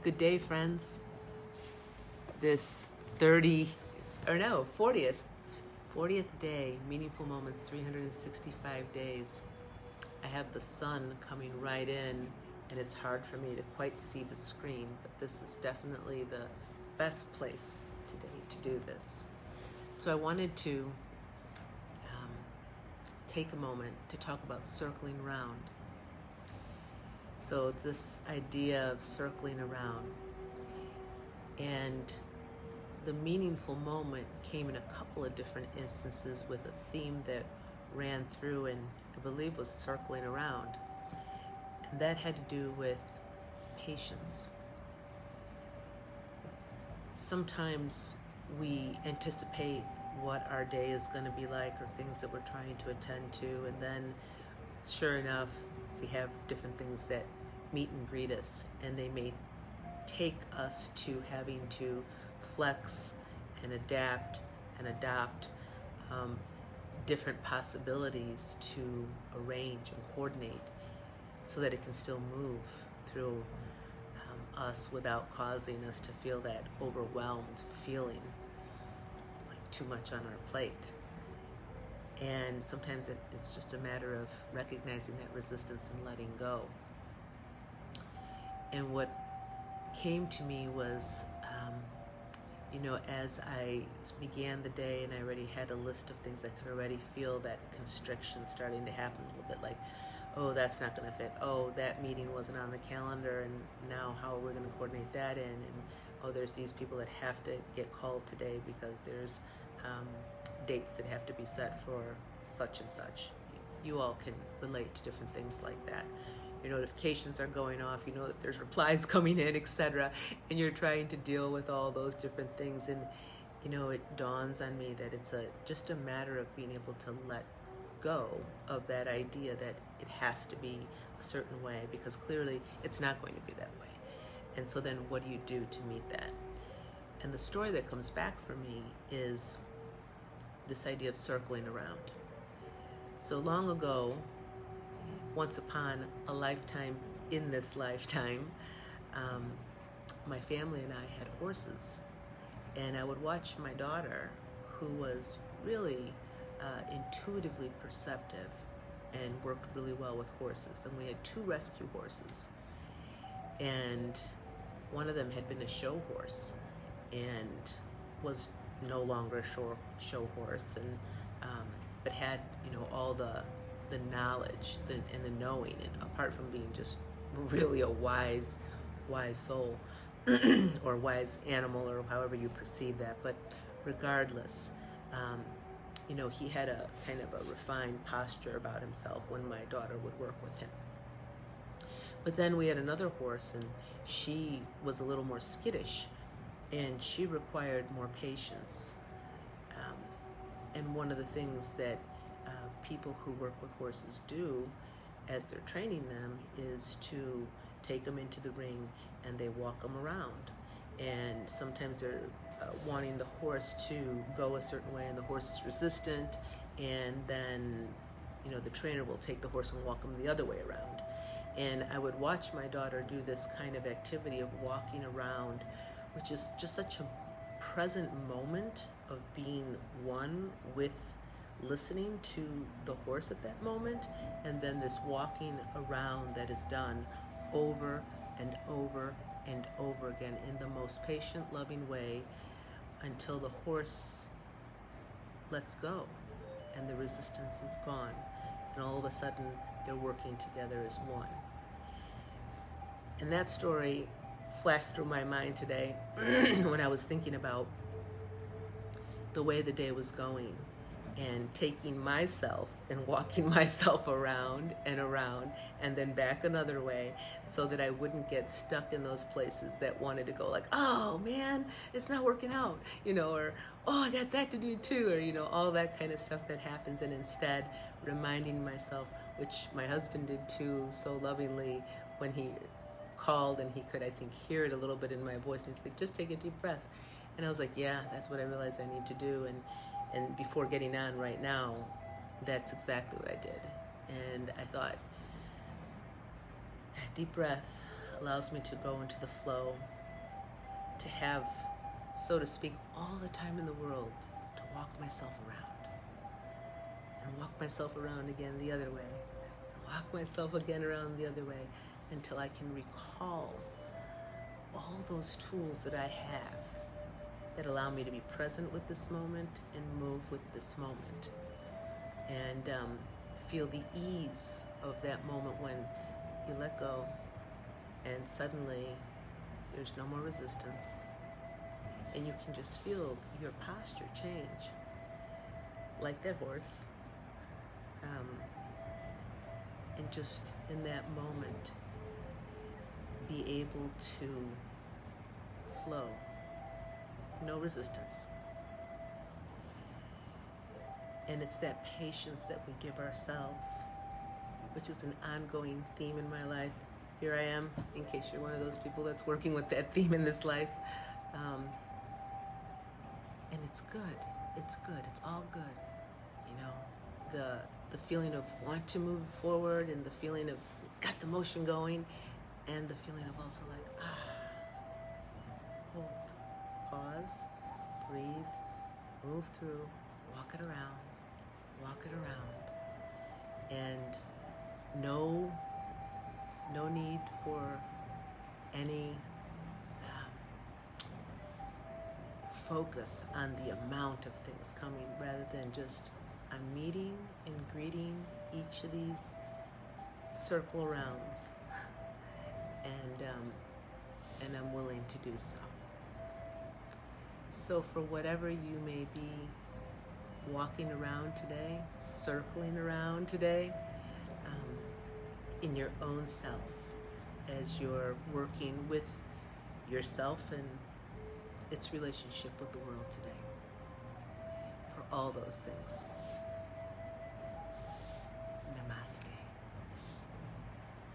Good day, friends. This 40th day, Meaningful Moments, 365 days. I have the sun coming right in, and it's hard for me to quite see the screen, but this is definitely the best place today to do this. So I wanted to take a moment to talk about circling around. So this idea of circling around, and the meaningful moment came in a couple of different instances with a theme that ran through and I believe was circling around. And that had to do with patience. Sometimes we anticipate what our day is going to be like or things that we're trying to attend to, and then sure enough, we have different things that meet and greet us, and they may take us to having to flex and adapt and adopt different possibilities to arrange and coordinate so that it can still move through us without causing us to feel that overwhelmed feeling like too much on our plate. And sometimes it's just a matter of recognizing that resistance and letting go. And what came to me was, as I began the day and I already had a list of things, I could already feel that constriction starting to happen a little bit, like, oh, that's not going to fit. Oh, that meeting wasn't on the calendar, and now how are we going to coordinate that in? And oh, there's these people that have to get called today because there's dates that have to be set for such and such. You all can relate to different things like that. Your notifications are going off, you know that there's replies coming in, etc. And you're trying to deal with all those different things. And it dawns on me that it's just a matter of being able to let go of that idea that it has to be a certain way, because clearly it's not going to be that way. And so then what do you do to meet that? And the story that comes back for me is this idea of circling around. So long ago, once upon a lifetime in this lifetime, my family and I had horses. And I would watch my daughter, who was really intuitively perceptive and worked really well with horses. And we had 2 rescue horses. And one of them had been a show horse and was no longer a show horse, and but had all the knowledge and the knowing, and apart from being just really a wise soul or wise animal, or however you perceive that. But regardless, he had a kind of a refined posture about himself when my daughter would work with him. But then we had another horse, and she was a little more skittish, and she required more patience. And one of the things that people who work with horses do as they're training them is to take them into the ring and they walk them around. And sometimes they're wanting the horse to go a certain way, and the horse is resistant, and then the trainer will take the horse and walk them the other way around. And I would watch my daughter do this kind of activity of walking around, which is just such a present moment of being one with listening to the horse at that moment, and then this walking around that is done over and over and over again in the most patient, loving way until the horse lets go and the resistance is gone, and all of a sudden they're working together as one. And that story flashed through my mind today when I was thinking about the way the day was going, and taking myself and walking myself around and then back another way, so that I wouldn't get stuck in those places that wanted to go like, oh man, it's not working out, or oh, I got that to do too, or all that kind of stuff that happens. And instead reminding myself, which my husband did too so lovingly when he called, and he could, I think, hear it a little bit in my voice, and he's like, just take a deep breath. And I was like, yeah, that's what I realized I need to do. And before getting on right now, that's exactly what I did. And I thought, deep breath, allows me to go into the flow, to have, so to speak, all the time in the world to walk myself around, and walk myself around again the other way, and walk myself again around the other way, until I can recall all those tools that I have that allow me to be present with this moment and move with this moment, and feel the ease of that moment when you let go and suddenly there's no more resistance, and you can just feel your posture change, like that horse, and just in that moment be able to flow, no resistance. And it's that patience that we give ourselves, which is an ongoing theme in my life. Here I am, in case you're one of those people that's working with that theme in this life. And it's good. It's good. It's all good. You know, the feeling of want to move forward, and the feeling of got the motion going, and the feeling of also like, hold, pause, breathe, move through, walk it around, and no need for any focus on the amount of things coming, rather than just I'm meeting and greeting each of these circle rounds, and I'm willing to do so. So for whatever you may be walking around today, circling around today, in your own self, as you're working with yourself and its relationship with the world today, for all those things,